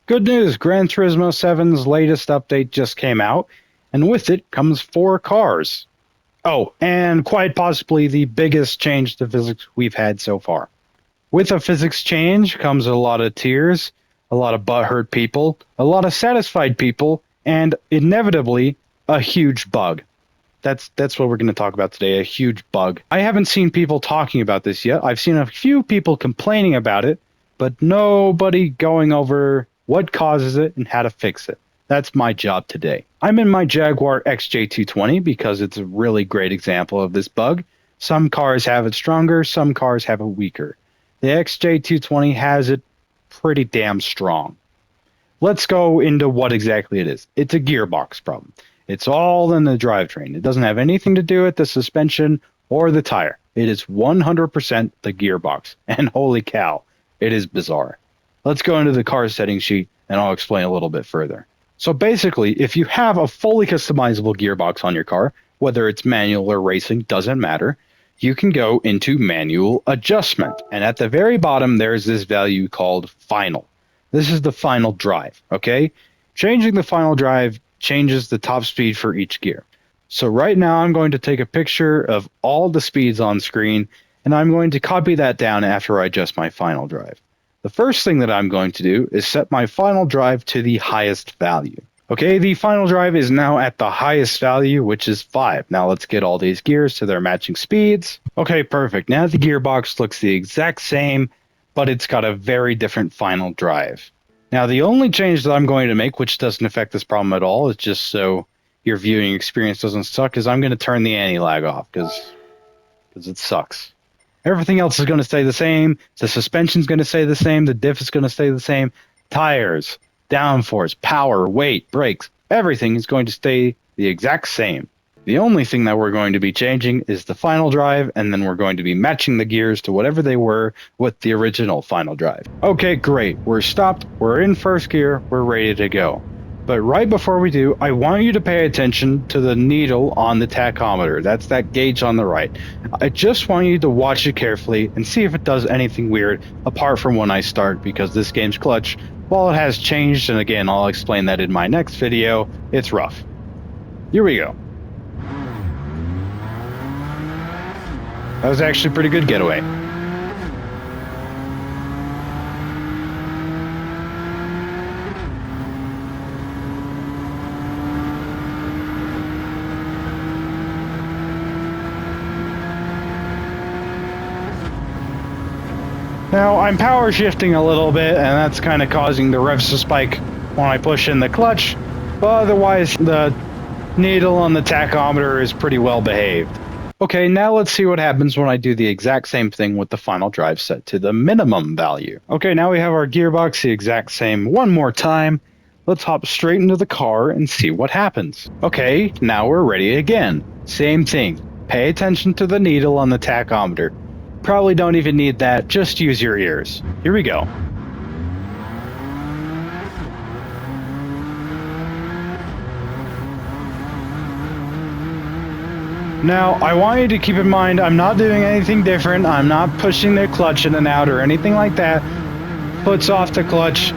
Good news, Gran Turismo 7's latest update just came out, and with it comes 4 cars. Oh, and quite possibly the biggest change to physics we've had so far. With a physics change comes a lot of tears, a lot of butthurt people, a lot of satisfied people, and inevitably, a huge bug. That's what we're going to talk about today, a huge bug. I haven't seen people talking about this yet. I've seen a few people complaining about it, but nobody going over what causes it and how to fix it. That's my job today. I'm in my Jaguar XJ220 because it's a really great example of this bug. Some cars have it stronger, some cars have it weaker. The XJ220 has it pretty damn strong. Let's go into what exactly it is. It's a gearbox problem. It's all in the drivetrain. It doesn't have anything to do with the suspension or the tire. It is 100% the gearbox. And holy cow, it is bizarre. Let's go into the car settings sheet and I'll explain a little bit further. So basically, if you have a fully customizable gearbox on your car, whether it's manual or racing, doesn't matter, you can go into manual adjustment. And at the very bottom, there's this value called final. This is the final drive, okay? Changing the final drive changes the top speed for each gear. So right now I'm going to take a picture of all the speeds on screen and I'm going to copy that down after I adjust my final drive. The first thing that I'm going to do is set my final drive to the highest value. Okay, the final drive is now at the highest value, which is 5. Now let's get all these gears to their matching speeds. Okay, perfect. Now the gearbox looks the exact same, but it's got a very different final drive. Now, the only change that I'm going to make, which doesn't affect this problem at all, is just so your viewing experience doesn't suck, is I'm going to turn the anti-lag off, because it sucks. Everything else is going to stay the same. The suspension's going to stay the same. The diff is going to stay the same. Tires, downforce, power, weight, brakes, everything is going to stay the exact same. The only thing that we're going to be changing is the final drive, and then we're going to be matching the gears to whatever they were with the original final drive. Okay, great. We're stopped. We're in first gear. We're ready to go. But right before we do, I want you to pay attention to the needle on the tachometer. That's that gauge on the right. I just want you to watch it carefully and see if it does anything weird apart from when I start, because this game's clutch, while it has changed, and again, I'll explain that in my next video, it's rough. Here we go. That was actually a pretty good getaway. Now, I'm power shifting a little bit, and that's kind of causing the revs to spike when I push in the clutch, but otherwise, the needle on the tachometer is pretty well behaved. Okay, now let's see what happens when I do the exact same thing with the final drive set to the minimum value. Okay, now we have our gearbox the exact same one more time. Let's hop straight into the car and see what happens. Okay, now we're ready again. Same thing. Pay attention to the needle on the tachometer. Probably don't even need that, just use your ears. Here we go. Now, I want you to keep in mind, I'm not doing anything different. I'm not pushing the clutch in and out or anything like that. Foot's off the clutch,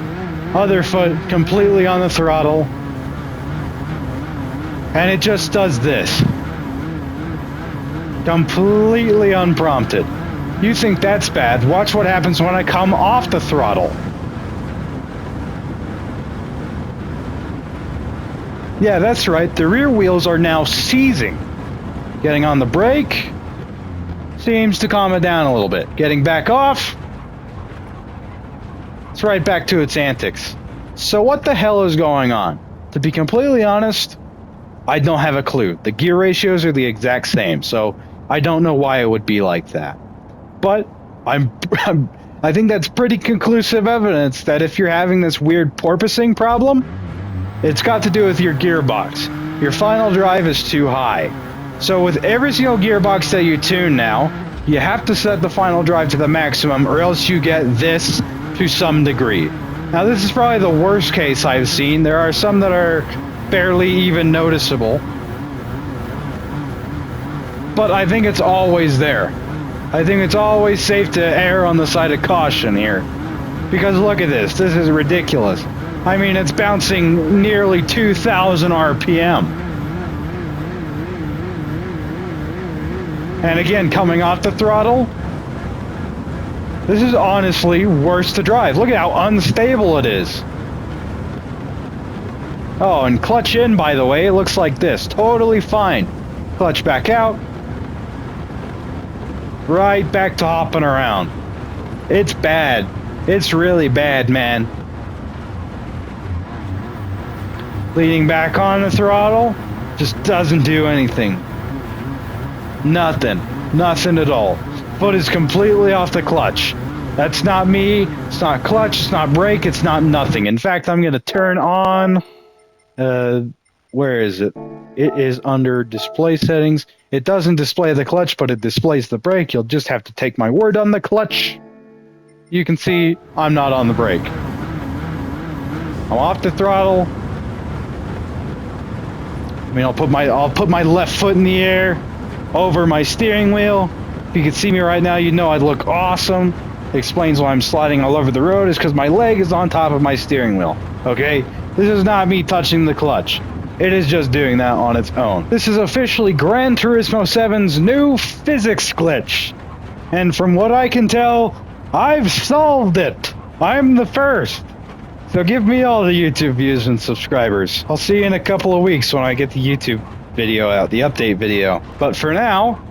other foot completely on the throttle. And it just does this. Completely unprompted. You think that's bad? Watch what happens when I come off the throttle. Yeah, that's right. The rear wheels are now seizing. Getting on the brake seems to calm it down a little bit. Getting back off, it's right back to its antics. So what the hell is going on? To be completely honest, I don't have a clue. The gear ratios are the exact same, so I don't know why it would be like that. But I think that's pretty conclusive evidence that if you're having this weird porpoising problem, it's got to do with your gearbox. Your final drive is too high. So with every single gearbox that you tune now, you have to set the final drive to the maximum or else you get this to some degree. Now this is probably the worst case I've seen. There are some that are barely even noticeable. But I think it's always there. I think it's always safe to err on the side of caution here. Because look at this. This is ridiculous. I mean, it's bouncing nearly 2,000 RPM. And again, coming off the throttle, this is honestly worse to drive. Look at how unstable it is. Oh, and clutch in, by the way, it looks like this. Totally fine. Clutch back out. Right back to hopping around. It's bad. It's really bad, man. Leaning back on the throttle just doesn't do anything. Nothing. Nothing at all. Foot is completely off the clutch. That's not me. It's not clutch. It's not brake. It's not nothing. In fact, I'm going to turn on... where is it? It is under display settings. It doesn't display the clutch, but it displays the brake. You'll just have to take my word on the clutch. You can see I'm not on the brake. I'm off the throttle. I mean, I'll put my left foot in the air over my steering wheel. If you could see me right now, you'd know I'd look awesome. It explains why I'm sliding all over the road is because my leg is on top of my steering wheel. Okay? This is not me touching the clutch. It is just doing that on its own. This is officially Gran Turismo 7's new physics glitch. And from what I can tell, I've solved it. I'm the first. So give me all the YouTube views and subscribers. I'll see you in a couple of weeks when I get the YouTube video out, the update video. But for now,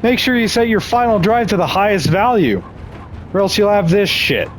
make sure you set your final drive to the highest value, or else you'll have this shit.